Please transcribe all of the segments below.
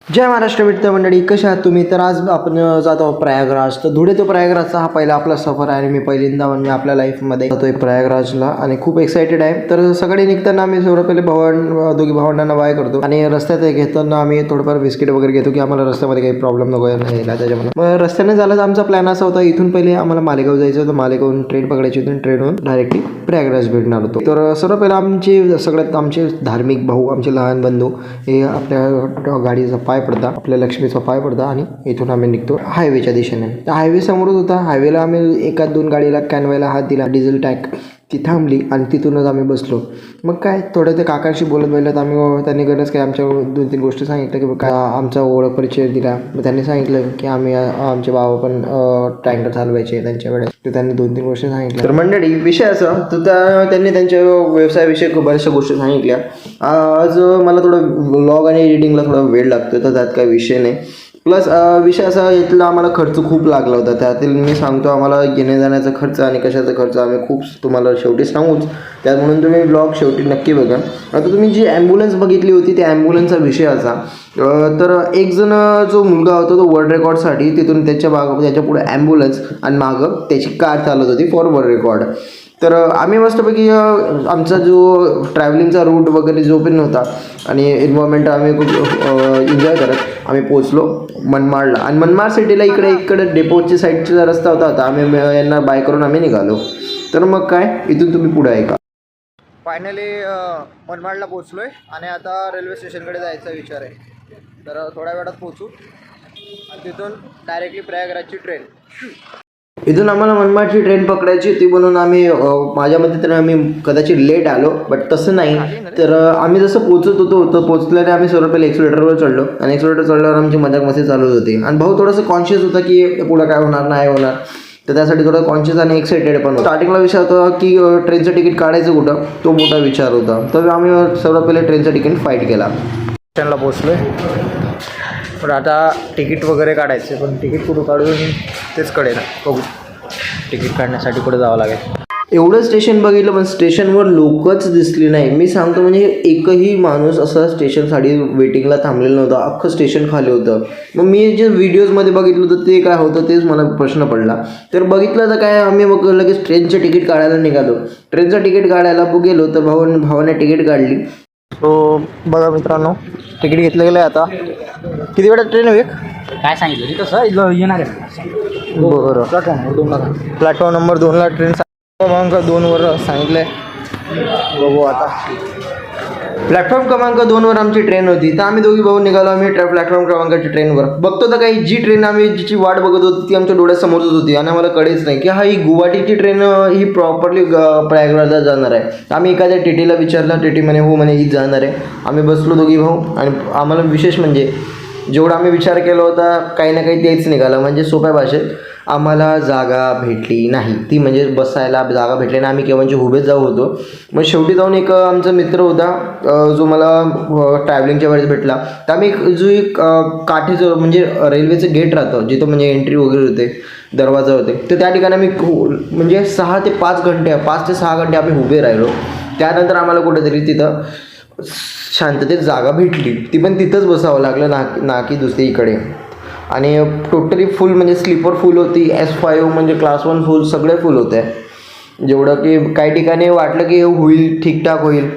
जय महाराष्ट्र मित्र मंडळी, कशा आहात तुम्ही? तर आज आपण जातो प्रयागराज. तर धुळे ते प्रयागराजचा हा पहिला आपला सफर आहे आणि मी पहिल्यांदा म्हणजे आपल्या लाईफमध्ये जातोय प्रयागराजला आणि खूप एक्सायटेड आहे. तर सकाळी निघताना आम्ही सर्वात पहिले दोघी भावंडांना बाय करतो आणि रस्त्यात घेताना आम्ही थोडंफार बिस्किट वगैरे घेतो की आम्हाला रस्त्यामध्ये काही प्रॉब्लेम नको यायला. त्याच्यामुळे मग रस्त्याने झाला तर आमचा प्लॅन असा होता, इथून पहिले आम्हाला मालेगाव जायचं होतं. मालेगावून ट्रेन पकडायची होती, ट्रेनवरून डायरेक्टली प्रयागराज भेटणार होतो. तर सर्व पहिला सगळ्यात आमचे धार्मिक भाऊ, आमचे लहान बंधू हे आपल्या गाडीचा पाय पडता, आपल्या लक्ष्मीचा पाय पडता आणि इथून आम्ही निघतो हायवेच्या दिशेने. तर हायवे समोरच होता. हायवेला आम्ही एका दोन गाडीला कॅनवायला हात दिला, डिझेल टँक ती थांबली आणि तिथूनच आम्ही बसलो. मग काय थोडं ते काकांशी बोलत बोलत आम्ही त्यांनी गरज काय आमच्या 2-3 गोष्टी सांगितल्या की काय आमचा ओळख परिचय दिला. मग त्यांनी सांगितलं की आमचे बाबा पण टँकर चालवायचे त्यांच्या वेळेस, तर त्यांनी 2-3 गोष्टी सांगितल्या. तर मंडळी विषय असा तर त्यांनी त्यांच्या व्यवसायाविषयी बऱ्याचशा गोष्टी सांगितल्या. आज मला थोडं व्लॉग आणि एडिटिंगला थोडा वेळ लागतो, तर त्यात काही विषय नाही. प्लस विषय असा इथला आम्हाला खर्च खूप लागला होता. त्यातील मी सांगतो आम्हाला येण्या जाण्याचा खर्च आणि कशाचा खर्च आम्ही खूप तुम्हाला शेवटी सांगूच. त्यात म्हणून तुम्ही ब्लॉग शेवटी नक्की बघा. आता तुम्ही जी ॲम्ब्युलन्स बघितली होती त्या ॲम्ब्युलन्सचा विषय असा, तर एक जण जो मुलगा होता तो वर्ल्ड रेकॉर्डसाठी तिथून त्याच्या पुढे ॲम्ब्युलन्स आणि मागं त्याची कार चालत होती फॉर वर्ल्ड रेकॉर्ड. तर आम्ही मस्तपैकी आमचा जो ट्रॅव्हलिंगचा रूट वगैरे जो पण होता आणि एन्व्हायरमेंट आम्ही खूप एन्जॉय करत आम्ही पोचलो मनमाडला. आणि मनमाड सिटीला इकडे डेपोची साईडचा रस्ता होता. आम्ही यांना बाय करून आम्ही निघालो. तर मग काय इथून तुम्ही पुढे ऐका. फायनली मनमाडला पोचलो आहे आणि आता रेल्वे स्टेशनकडे जायचा विचार आहे. तर थोड्या वेळात पोचू आणि तिथून डायरेक्टली प्रयागराजची ट्रेन. इथून आम्हाला मनमाडची ट्रेन पकडायची होती म्हणून आम्ही माझ्या मते तर आम्ही कदाचित लेट आलो, बट तसं नाही. तर आम्ही जसं पोचत होतो तर पोचल्याने आम्ही सर्व पहिले एक्सिलेटरवर चढलो आणि एक्सिलेटर चढल्यावर आमची मजाक मस्ती चालू होती. आणि भाऊ थोडंसं कॉन्शियस होता की पुढं काय होणार नाही होणार, तर त्यासाठी थोडं कॉन्शियस आणि एक्साइटेड पण. स्टार्टिंगला विचार होता की ट्रेनचं तिकीट काढायचं कुठं, तो मोठा विचार होता. तर आम्ही सर्वात पहिले ट्रेनचं तिकीट फाईट केला. स्टेशनला पोचलो आहे, पण आता तिकीट वगैरे काढायचं, पण तिकीट कुठं काढून तेच कळेना. बघू तिकीट काढण्यासाठी कुठं जावं लागेल. एवढं स्टेशन बघितलं पण स्टेशनवर लोकच दिसली नाही. मी सांगतो म्हणजे एकही माणूस असा स्टेशनसाठी वेटिंगला थांबलेला नव्हता. अख्खं स्टेशन खाली होतं. मग मी जे व्हिडिओजमध्ये बघितलं होतं ते काय होतं तेच मला प्रश्न पडला. तर बघितलं तर काय आम्ही मग लगेच ट्रेनचं तिकीट काढायला निघालो. ट्रेनचं तिकीट काढायला गेलो तर भावाने तिकीट काढली. तो बघा मित्रांनो, तिकीट घेतलं गेलं आहे. आता किती वेळात ट्रेन आहे? काय सांगितलं तसं येणार आहे. बरं, प्लॅटफॉर्म नंबर 2ला ट्रेन क्रमांक 2वर सांगितलं आहे. बघू आता. प्लॅटफॉर्म क्रमांक 2वर आमची ट्रेन होती. तर आम्ही दोघी भाऊ निघालो. आम्ही प्लॅटफॉर्म क्रमांकाची ट्रेनवर बघतो तर काही जी ट्रेन आम्ही जिची वाट बघत होती ती आमच्या डोळ्यासमोरच होती आणि आम्हाला कळेच नाही की ही गुवाहाटीची ट्रेन ही प्रॉपरली प्रयागराजला जाणार आहे. आम्ही एखाद्या टीटीला विचारलं, टीटी म्हणे हो म्हणे हीच जाणार आहे. आम्ही बसलो दोघी भाऊ आणि आम्हाला विशेष म्हणजे जेवढा आम्ही विचार केला होता काही ना काही तेच निघालं. म्हणजे सोप्या भाषेत आम्हाला जागा भेटली नाही. ती म्हणजे बसायला जागा भेटली नाही. आम्ही केव्हांचे उभेच जाऊ होतो. मग शेवटी जाऊन एक आमचा मित्र होता जो मला ट्रॅव्हलिंगच्या वेळेस भेटला. तर आम्ही जो एक काठीचं म्हणजे रेल्वेचं गेट राहतं जिथं म्हणजे एंट्री वगैरे होते, दरवाजा होते, तर त्या ठिकाणी आम्ही म्हणजे 5 ते 6 घंटे आम्ही उभे राहिलो. त्यानंतर आम्हाला कुठेतरी तिथं शांततेत जागा भेटली. ती पण तिथंच बसावं लागलं ना की दुसरीकडे. आणि टोटली फुल म्हणजे स्लीपर फुल होती. S5 म्हणजे क्लास 1 फुल, सगळे फुल होते. जेवढं की काही ठिकाणी वाटलं की होईल, ठीकठाक होईल.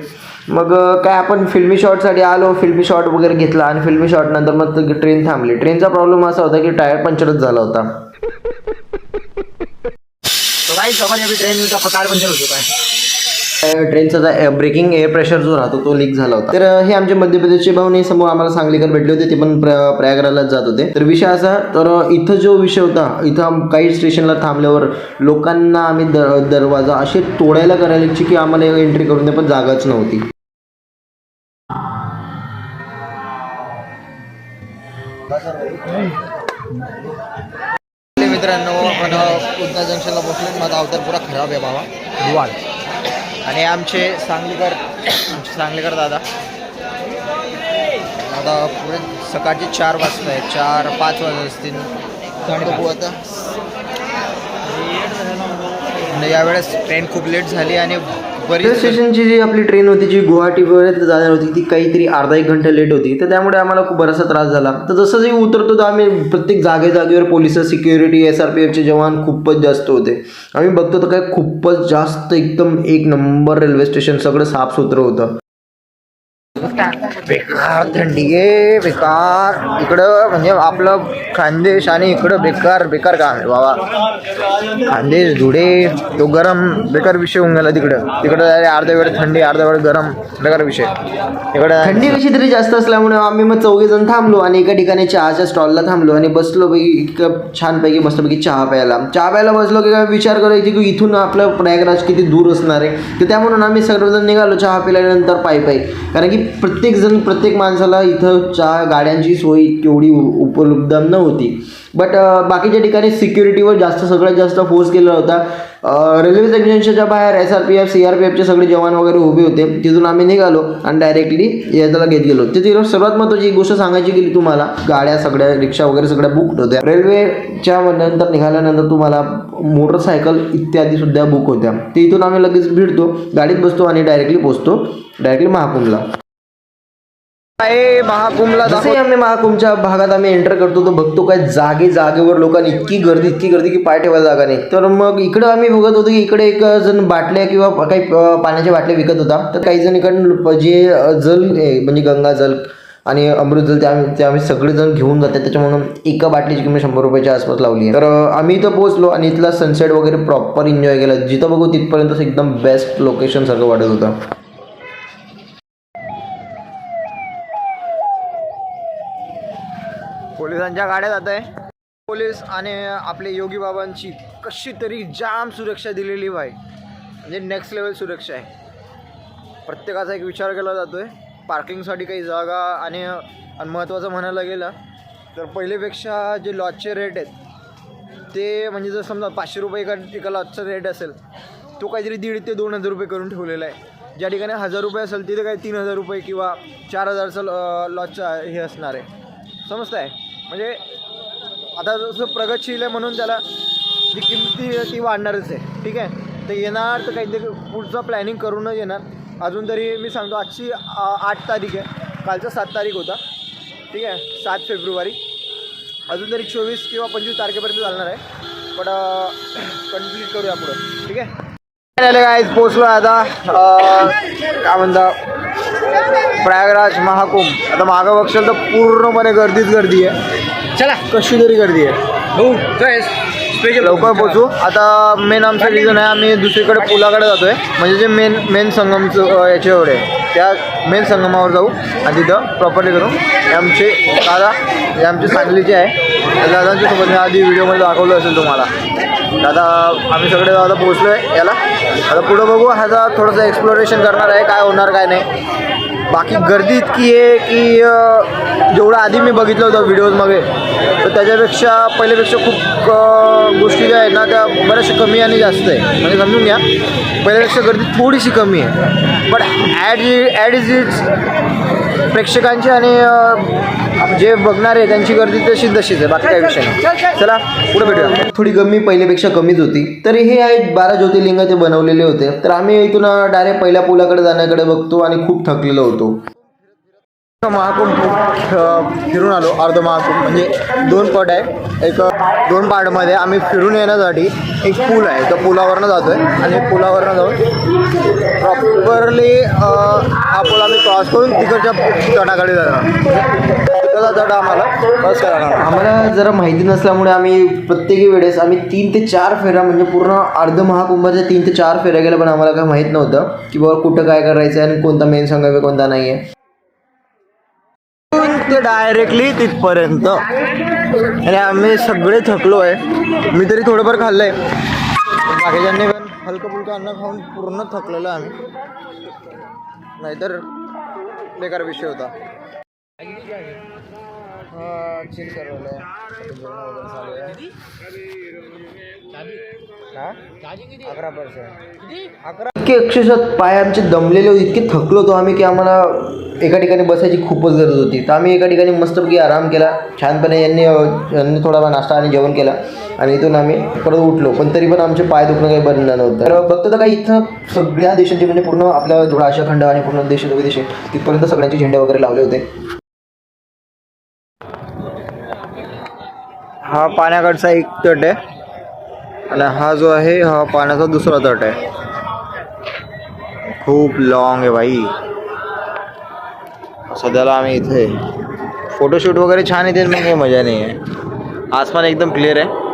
मग काय आपण फिल्मी शॉटसाठी आलो, फिल्मी शॉट वगैरे घेतला आणि फिल्मी शॉट नंतर मग ट्रेन थांबली. ट्रेनचा प्रॉब्लेम असा होता की टायर पंक्चरच झाला होता. ट्रेनचा ब्रेकिंग एअर प्रेशर जो राहतो तो लीक झाला होता. तर हे आमचे मध्य प्रदेशचे भाऊने समोर आम्हाला सांगलीकर भेटले होते. ते पण प्रयागराजलाच जात होते. तर विषय असा, तर इथं जो विषय होता, इथं काही स्टेशनला थांबल्यावर लोकांना आम्ही दरवाजा असे तोडायला करायची की आम्हाला एंट्री करून दे, पण जागाच नव्हती. मित्रांनो उद्या जंक्शनला पोहोचले. माझा अवतार पुरा खराब आहे बाबा. आणि आमचे सांगलीकर दादा पुढे सकाळचे 4 वाजता आहे, 4-5 वाजत असतील. बघू आता. यावेळेस ट्रेन खूप लेट झाली आणि रेल्वे स्टेशनची जी आपली ट्रेन होती जी गुवाहाटीपर्यंत जाणार होती ती काहीतरी अर्धा एक घंटा लेट होती, तर त्यामुळे आम्हाला खूप बराचसा त्रास झाला. तर जसं जे उतरतो तर आम्ही प्रत्येक जागेवर पोलिस, सिक्युरिटी, SRPFचे जवान खूपच जास्त होते. आम्ही बघतो तर काय खूपच जास्त एकदम एक नंबर रेल्वे स्टेशन सगळं साफसुथरं होतं. बेकार थंडी आहे, बेकार. इकडं म्हणजे आपलं खानदेश आणि इकडं बेकार बेकार काम आहे बाबा. खानदेश, धुळे, तो गरम बेकार विषय होऊन गेला. तिकडं अर्धा वेळ थंडी, अर्धा वेळ गरम, बेकार विषय. इकडं थंडी कशी तरी जास्त असल्यामुळे आम्ही मग 4 जण थांबलो आणि एका ठिकाणी चहाच्या स्टॉलला थांबलो आणि बसलो छानपैकी मस्तपैकी चहा प्यायला बसलो की काय विचार करायची की इथून आपलं प्रयागराज किती दूर असणार आहे. तर त्यामुळे आम्ही सर्वजण निघालो चहा पिल्यानंतर पायी, कारण की प्रत्येक माणसाला इथं चहा गाड्यांची सोय तेवढी उपलब्ध नव्हती. बट बाकीच्या ठिकाणी सिक्युरिटीवर सगळ्यात जास्त फोर्स केलेला होता. रेल्वे स्टेशनच्या बाहेर SRPF, CRPFचे सगळे जवान वगैरे उभे होते. तिथून आम्ही निघालो आणि डायरेक्टली याला घेत गेलो. तिथे सर्वात महत्त्वाची गोष्ट सांगायची गेली तुम्हाला, गाड्या सगळ्या, रिक्षा वगैरे सगळ्या बुक होत्या. रेल्वेच्या नंतर निघाल्यानंतर तुम्हाला मोटरसायकल इत्यादी सुद्धा बुक होत्या. ते इथून आम्ही लगेच भिडतो, गाडीत बसतो आणि डायरेक्टली पोहोचतो महाकुंभला. महाकुंभला जसे आम्ही महाकुंभच्या भागात आम्ही एंटर करतो तर बघतो काय जागेवर लोकांनी इतकी गर्दी की पाय ठेवायला जागा नाही. तर मग इकडं आम्ही बघत होतो की इकडे एक जण बाटल्या किंवा काही पाण्याच्या बाटल्या विकत होता. तर काही जण इकडून जे जल म्हणजे गंगा जल आणि अमृत जल ते आम्ही सगळेजण घेऊन जातात. त्याच्यामुळे एका बाटलीची किंमत 100 रुपयाच्या आसपास लावली आहे. तर आम्ही इथं पोहोचलो आणि इथला सनसेट वगैरे प्रॉपर एन्जॉय केला. जिथं बघू तिथपर्यंत एकदम बेस्ट लोकेशन सारखं वाटत होतं. पोलिसांच्या गाड्या जात आहे. पोलीस आणि आपले योगी बाबांची कशी तरी जाम सुरक्षा दिलेली आहे, म्हणजे नेक्स्ट लेवल सुरक्षा आहे. प्रत्येकाचा एक विचार केला जातो आहे. पार्किंगसाठी काही जागा आणि महत्त्वाचं म्हणायला गेलं तर पहिलेपेक्षा जे लॉजचे रेट आहेत ते म्हणजे जर समजा 500 रुपये एका लॉजचा रेट असेल तो काहीतरी 1,500 ते 2,000 रुपये करून ठेवलेला आहे. ज्या ठिकाणी 1,000 रुपये असेल तिथे काही 3,000 रुपये किंवा 4,000चं लॉजचा हे असणार आहे. समजतं आहे. म्हणजे आता जसं प्रगतशील आहे म्हणून त्याला जी किंमती ती वाढणारच आहे. ठीक आहे. तर येणार तर काहीतरी पुढचं प्लॅनिंग करूनच येणार. अजून तरी मी सांगतो आजची 8 तारीख आहे, कालचा 7 तारीख होता. ठीक आहे, 7 फेब्रुवारी. अजून तरी 24 किंवा 25 तारखेपर्यंत चालणार आहे. पण कंप्लीट करूया पुढं. ठीक आहे. गाईज पोचलो आता काय म्हणता प्रयागराज महाकुंभ. आता मागं बघशाल तर पूर्णपणे गर्दी आहे. चला कशी तरी गर्दी आहे. लवकर पोचू. आता मेन आमचं रिझन आहे आम्ही दुसरीकडे पुलाकडे जातोय, म्हणजे जे मेन संगमचं याच्यावर आहे त्या मेन संगमावर जाऊ आणि तिथं प्रॉपर्ली करू. हे आमचे दादा, हे आमचे सांगलीचे आहे. त्या दादांच्या सोबत मी आधी व्हिडिओमध्ये दाखवलं असेल तुम्हाला. दादा आम्ही सगळे दादा पोचलो आहे याला. आता पुढं बघू, आता थोडंसं एक्सप्लोरेशन करणार आहे काय होणार काय नाही. बाकी गर्दी इतकी आहे की जेवढं आधी मी बघितलं होतं व्हिडिओजमध्ये तर त्याच्यापेक्षा पहिल्यापेक्षा खूप गोष्टी ज्या आहेत ना त्या बऱ्याचशा कमी आणि जास्त आहे. म्हणजे समजून घ्या पहिल्यापेक्षा गर्दी थोडीशी कमी आहे. बट ॲड इज प्रेक्षकांची आणि जे बघणार आहे त्यांची गर्दी तशीच आहे. बाकी काही विषय नाही. चला पुढे भेटूया. थोडी कमी पहिल्यापेक्षा कमीच होती. तरी हे आहेत 12 ज्योतिर्लिंग ते बनवलेले होते. तर आम्ही इथून डायरेक्ट पहिल्या पुलाकडे जाण्याकडे बघतो आणि खूप थकलेलो होतो. महाकुंभ फिरून आलो. अर्ध महाकुंभ म्हणजे 2 पट आहे. एक 2 पार्टमध्ये आम्ही फिरून येण्यासाठी एक पूल आहे, त्या पुलावरनं जातो आहे आणि पुलावरनं जाऊन प्रॉपरली हा पूल आम्ही क्रॉस करून तिकडच्या तटाकडे जाणार. तिकडचा तट आम्हाला क्रॉस करायला. आम्हाला जरा माहिती नसल्यामुळे आम्ही प्रत्येक वेळेस 3 ते 4 फेऱ्या म्हणजे पूर्ण अर्ध महाकुंभाच्या 3 ते 4 फेऱ्या गेल्या, पण आम्हाला काय माहीत नव्हतं की बाबा कुठं काय करायचं आहे आणि कोणता मेन संगम आहे कोणता नाही आहे. ते डायरेक्टली तिथपर्यंत आणि आम्ही सगळे थकलो आहे. मी तरी थोडंफार खाल्लं आहे, बाकीच्यांनी पण हलकं फुलकं अन्न खाऊन पूर्ण थकलेलं आम्ही, नाहीतर बेकार विषय होता. चिल करवलं आहे, जेवण वगैरे चालू आहे. 11%. इतके अक्षरशः पाय आमचे दमलेले होते, इतके थकलो होतो आम्ही की आम्हाला एका ठिकाणी बसायची खूपच गरज होती. तर आम्ही एका ठिकाणी मस्तपैकी आराम केला छानपणे. यांनी थोडा नाश्ता आणि जेवण केला आणि इथून आम्ही परत उठलो. पण तरी पण आमचे पाय दुखणं काही बंद नव्हतं. तर बघतो तर काही इथं सगळ्या देशांचे म्हणजे पूर्ण आपला जेवढा आशिया खंड आणि पूर्ण देश विदेश तिथपर्यंत सगळ्यांचे झेंडे वगैरे लावले होते. हा पाण्याकडचा एक तट आहे आणि हा जो आहे हा पाण्याचा दुसरा तट आहे. खूप लॉंग आहे भाई. सध्याला आम्ही इथे फोटोशूट वगैरे छान येते, मग काही मजा नाही आहे. आसमान एकदम क्लिअर आहे.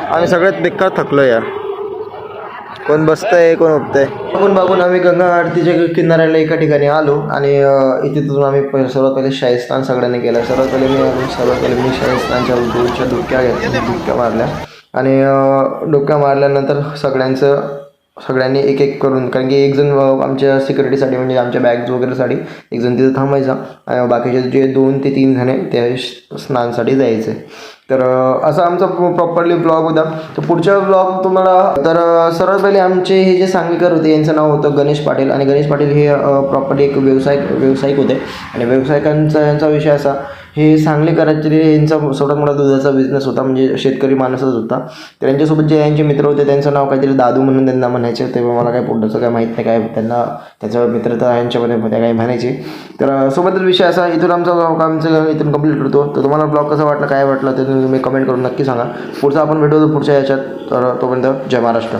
आम्ही सगळ्यात बेकार थकलो यार. कोण बसतंय कोण उठतंय. बघून आम्ही गंगा आरतीच्या किनाऱ्याला एका ठिकाणी आलो आणि इथे तिथून आम्ही सर्वात पहिले शाही स्नान सगळ्यांनी केलं. सर्वात पहिले मी शाही स्नानच्या दूरच्या डुबक्या मारल्या आणि डुबक्या मारल्यानंतर सगळ्यांनी एक एक करून, कारण की एक जण आमच्या सिक्युरिटीसाठी म्हणजे आमच्या बॅग्स वगैरेसाठी एक जण तिथं थांबायचा आणि बाकीचे जे 2 ते 3 जणे त्या स्नानसाठी जायचे. तर असा आमचा प्रॉपरली ब्लॉग होता. तर पुढच्या ब्लॉग तुम्हाला तर सर्वात पहिले आमचे हे जे सांगलीकर होते यांचं नाव होतं गणेश पाटील आणि गणेश पाटील हे प्रॉपरली एक व्यावसायिक होते आणि व्यावसायिकांचा यांचा विषय असा, हे सांगलीकरांचे यांचा सर्वात मोठा दुधाचा बिझनेस होता, म्हणजे शेतकरी माणूसच होता. तर यांच्यासोबत जे यांचे मित्र होते त्यांचं नाव काहीतरी दादू म्हणून त्यांना म्हणायचे. तेव्हा मला काय पुढचं काय माहीत नाही, काय त्यांना त्याच्या मित्रता यांच्यामध्ये त्या काही म्हणायचे. तर सोबतच विषय असा, इथून आमचा ब्लॉग इथून कंप्लीट होतो. तर तुम्हाला ब्लॉग कसा वाटला, काय वाटलं ते तुम्ही कमेंट करून नक्की सांगा. पुढचा आपण भेटू पुढच्या याच्यात. तर तोपर्यंत जय महाराष्ट्र.